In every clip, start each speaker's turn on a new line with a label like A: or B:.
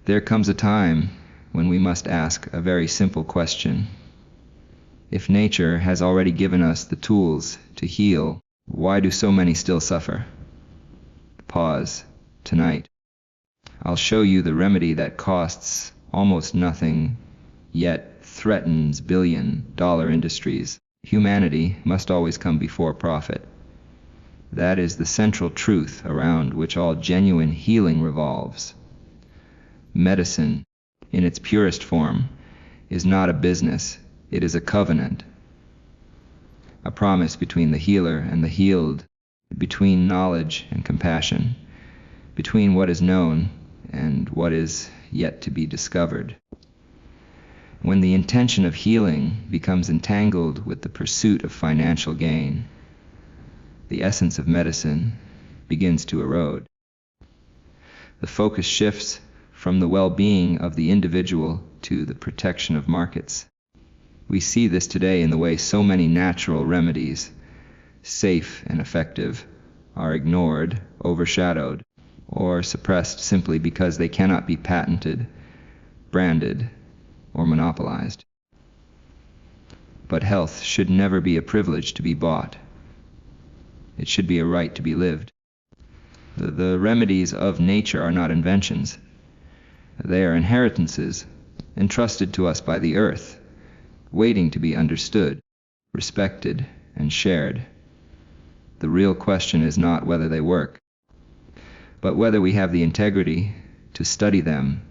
A: There comes a time when we must ask a very simple question. If nature has already given us the tools to heal, why do so many still suffer? Pause. Tonight, I'll show you the remedy that costs almost nothing, yet threatens billion-dollar industries. Humanity must always come before profit. That is the central truth around which all genuine healing revolves. Medicine, in its purest form, is not a business, it is a covenant. A promise between the healer and the healed, between knowledge and compassion, between what is known and what is yet to be discovered. When the intention of healing becomes entangled with the pursuit of financial gain, the essence of medicine begins to erode. The focus shifts from the well-being of the individual to the protection of markets. We see this today in the way so many natural remedies, safe and effective, are ignored, overshadowed, or suppressed simply because they cannot be patented, branded, or monopolized. But health should never be a privilege to be bought. It should be a right to be lived. The remedies of nature are not inventions. They are inheritances entrusted to us by the earth, waiting to be understood, respected, and shared. The real question is not whether they work, but whether we have the integrity to study them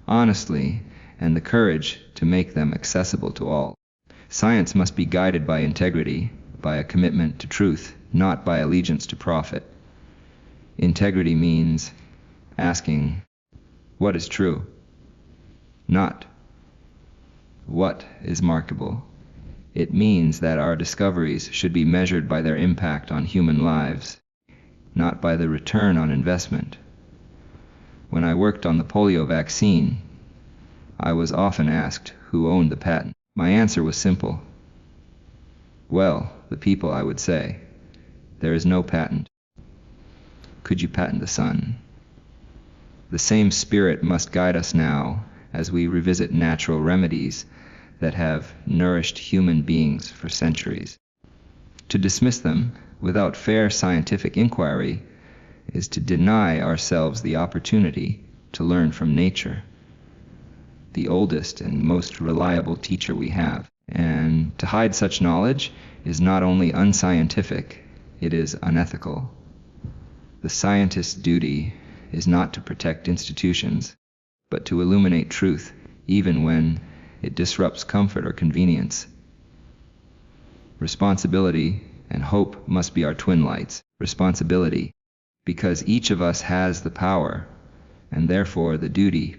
A: honestly and the courage to make them accessible to all. Science must be guided by integrity, by a commitment to truth, not by allegiance to profit. Integrity means asking, what is true? Not what is marketable. It means that our discoveries should be measured by their impact on human lives, not by the return on investment. When I worked on the polio vaccine, I was often asked who owned the patent. My answer was simple. Well, the people, I would say. There is no patent. Could you patent the sun? The same spirit must guide us now as we revisit natural remedies that have nourished human beings for centuries. To dismiss them without fair scientific inquiry is to deny ourselves the opportunity to learn from nature, the oldest and most reliable teacher we have. And to hide such knowledge is not only unscientific, it is unethical. The scientist's duty is not to protect institutions, but to illuminate truth, even when it disrupts comfort or convenience. Responsibility and hope must be our twin lights. Responsibility, because each of us has the power, and therefore the duty,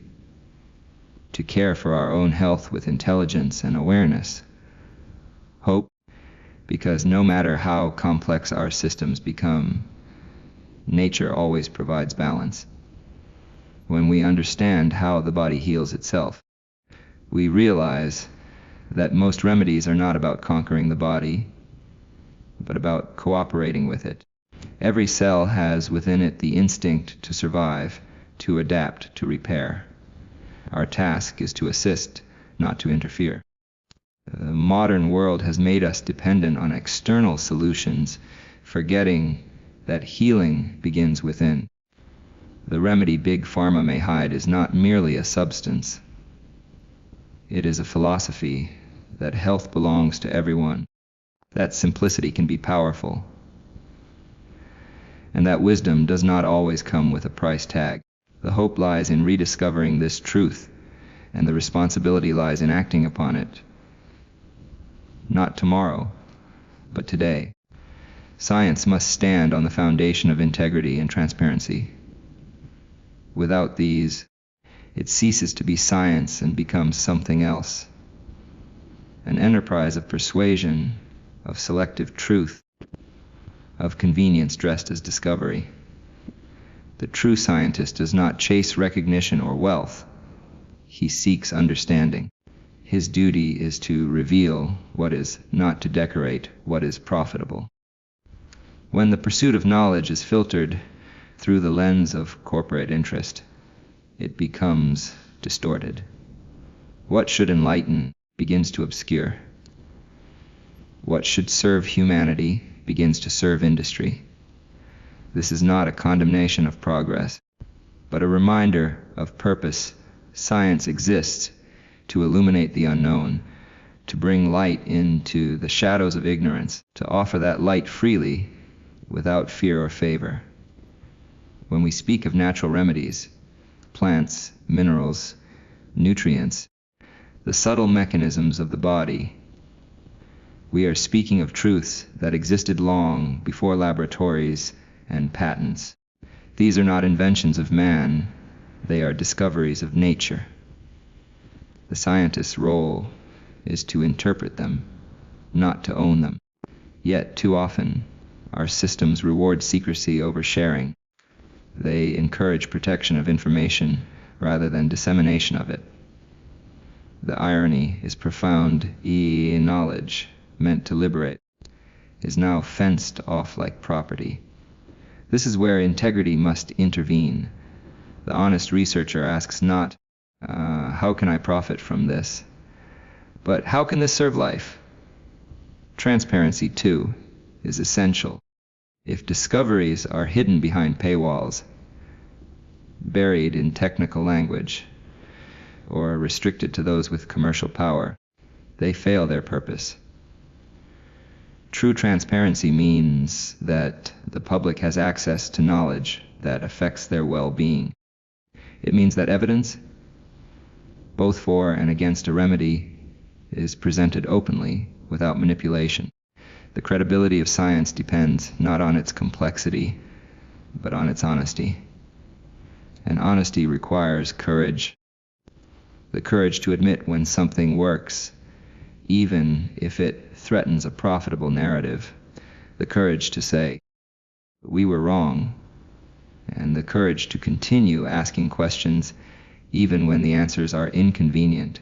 A: to care for our own health with intelligence and awareness. Hope, because no matter how complex our systems become, nature always provides balance. When we understand how the body heals itself, we realize that most remedies are not about conquering the body, but about cooperating with it. Every cell has within it the instinct to survive, to adapt, to repair. Our task is to assist, not to interfere. The modern world has made us dependent on external solutions, forgetting that healing begins within. The remedy Big Pharma may hide is not merely a substance. It is a philosophy that health belongs to everyone. That simplicity can be powerful. And that wisdom does not always come with a price tag. The hope lies in rediscovering this truth, and the responsibility lies in acting upon it. Not tomorrow, but today. Science must stand on the foundation of integrity and transparency. Without these, it ceases to be science and becomes something else. An enterprise of persuasion, of selective truth, of convenience dressed as discovery. The true scientist does not chase recognition or wealth. He seeks understanding. His duty is to reveal what is, not to decorate what is profitable. When the pursuit of knowledge is filtered through the lens of corporate interest, it becomes distorted. What should enlighten begins to obscure. What should serve humanity begins to serve industry. This is not a condemnation of progress, but a reminder of purpose. Science exists to illuminate the unknown, to bring light into the shadows of ignorance, to offer that light freely, without fear or favor. When we speak of natural remedies, plants, minerals, nutrients, the subtle mechanisms of the body, we are speaking of truths that existed long before laboratories and patents. These are not inventions of man, they are discoveries of nature. The scientist's role is to interpret them, not to own them. Yet, too often, our systems reward secrecy over sharing. They encourage protection of information rather than dissemination of it. The irony is profound. Knowledge, meant to liberate, is now fenced off like property. This is where integrity must intervene. The honest researcher asks not, how can I profit from this? But how can this serve life? Transparency, too, is essential. If discoveries are hidden behind paywalls, buried in technical language, or restricted to those with commercial power, they fail their purpose. True transparency means that the public has access to knowledge that affects their well-being. It means that evidence, both for and against a remedy, is presented openly, without manipulation. The credibility of science depends not on its complexity, but on its honesty. And honesty requires courage. The courage to admit when something works, even if it threatens a profitable narrative. The courage to say, we were wrong. And the courage to continue asking questions, even when the answers are inconvenient.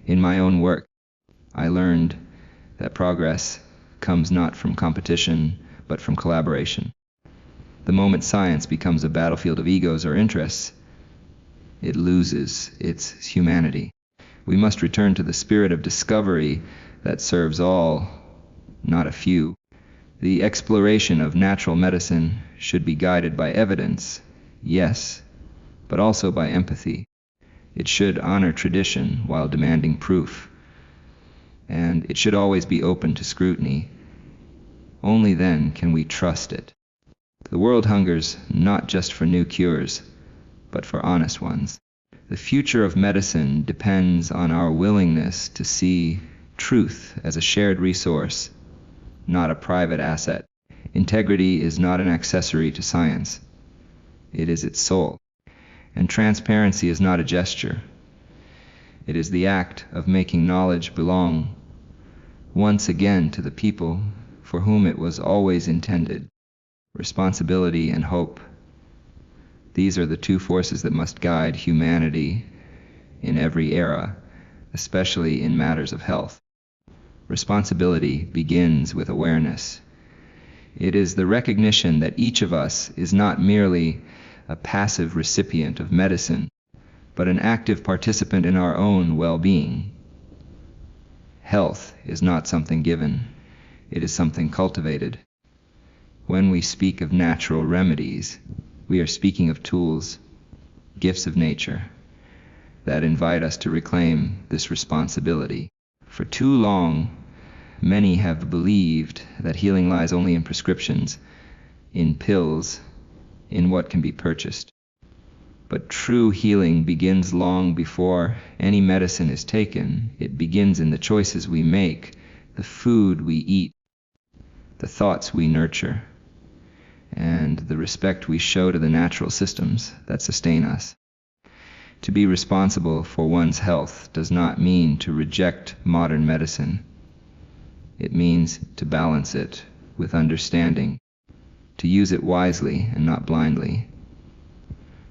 A: In my own work, I learned that progress comes not from competition, but from collaboration. The moment science becomes a battlefield of egos or interests, it loses its humanity. We must return to the spirit of discovery that serves all, not a few. The exploration of natural medicine should be guided by evidence, yes, but also by empathy. It should honor tradition while demanding proof. And it should always be open to scrutiny. Only then can we trust it. The world hungers not just for new cures, but for honest ones. The future of medicine depends on our willingness to see truth as a shared resource, not a private asset. Integrity is not an accessory to science. It is its soul. And transparency is not a gesture. It is the act of making knowledge belong once again to the people for whom it was always intended. Responsibility and hope. These are the two forces that must guide humanity in every era, especially in matters of health. Responsibility begins with awareness. It is the recognition that each of us is not merely a passive recipient of medicine, but an active participant in our own well-being. Health is not something given, it is something cultivated. When we speak of natural remedies, we are speaking of tools, gifts of nature, that invite us to reclaim this responsibility. For too long, many have believed that healing lies only in prescriptions, in pills, in what can be purchased. But true healing begins long before any medicine is taken. It begins in the choices we make, the food we eat, the thoughts we nurture, and the respect we show to the natural systems that sustain us. To be responsible for one's health does not mean to reject modern medicine. It means to balance it with understanding, to use it wisely and not blindly.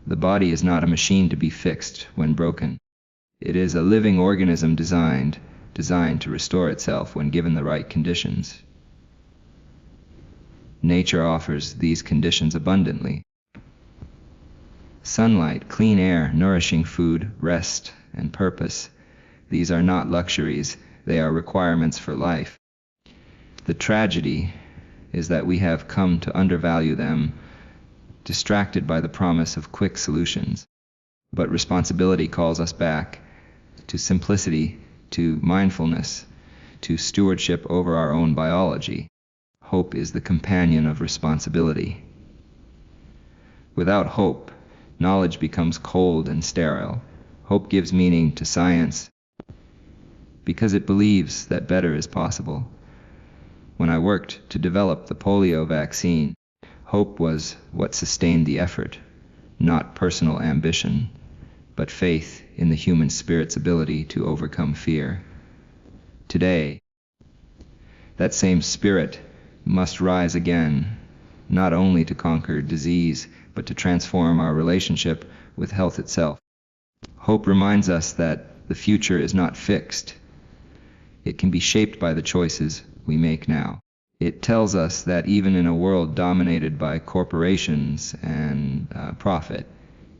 A: The body is not a machine to be fixed when broken. It is a living organism designed to restore itself when given the right conditions. Nature offers these conditions abundantly. Sunlight, clean air, nourishing food, rest, and purpose. These are not luxuries, they are requirements for life. The tragedy is that we have come to undervalue them, distracted by the promise of quick solutions. But responsibility calls us back to simplicity, to mindfulness, to stewardship over our own biology. Hope is the companion of responsibility. Without hope, knowledge becomes cold and sterile. Hope gives meaning to science because it believes that better is possible. When I worked to develop the polio vaccine, hope was what sustained the effort, not personal ambition, but faith in the human spirit's ability to overcome fear. Today, that same spirit must rise again, not only to conquer disease, but to transform our relationship with health itself. Hope reminds us that the future is not fixed. It can be shaped by the choices we make now. It tells us that even in a world dominated by corporations and profit,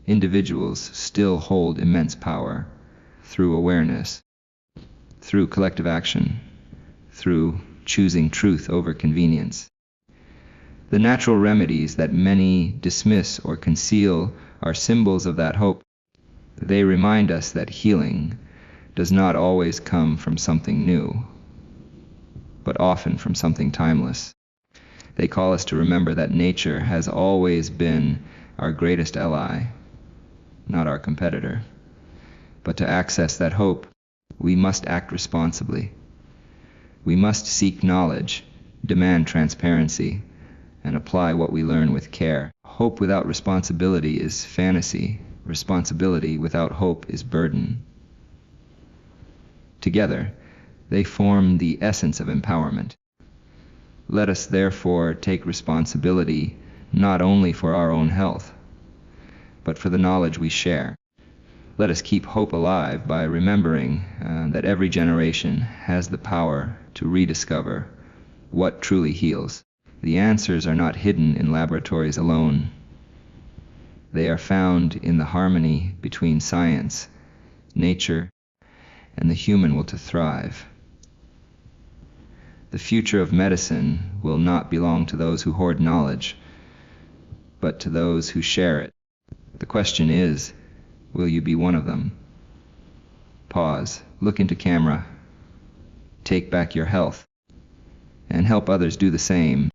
A: individuals still hold immense power through awareness, through collective action, through choosing truth over convenience. The natural remedies that many dismiss or conceal are symbols of that hope. They remind us that healing does not always come from something new, but often from something timeless. They call us to remember that nature has always been our greatest ally, not our competitor. But to access that hope, we must act responsibly. We must seek knowledge, demand transparency, and apply what we learn with care. Hope without responsibility is fantasy. Responsibility without hope is burden. Together, they form the essence of empowerment. Let us therefore take responsibility not only for our own health, but for the knowledge we share. Let us keep hope alive by remembering that every generation has the power to rediscover what truly heals. The answers are not hidden in laboratories alone. They are found in the harmony between science, nature, and the human will to thrive. The future of medicine will not belong to those who hoard knowledge, but to those who share it. The question is, will you be one of them? Pause, look into camera, take back your health, and help others do the same.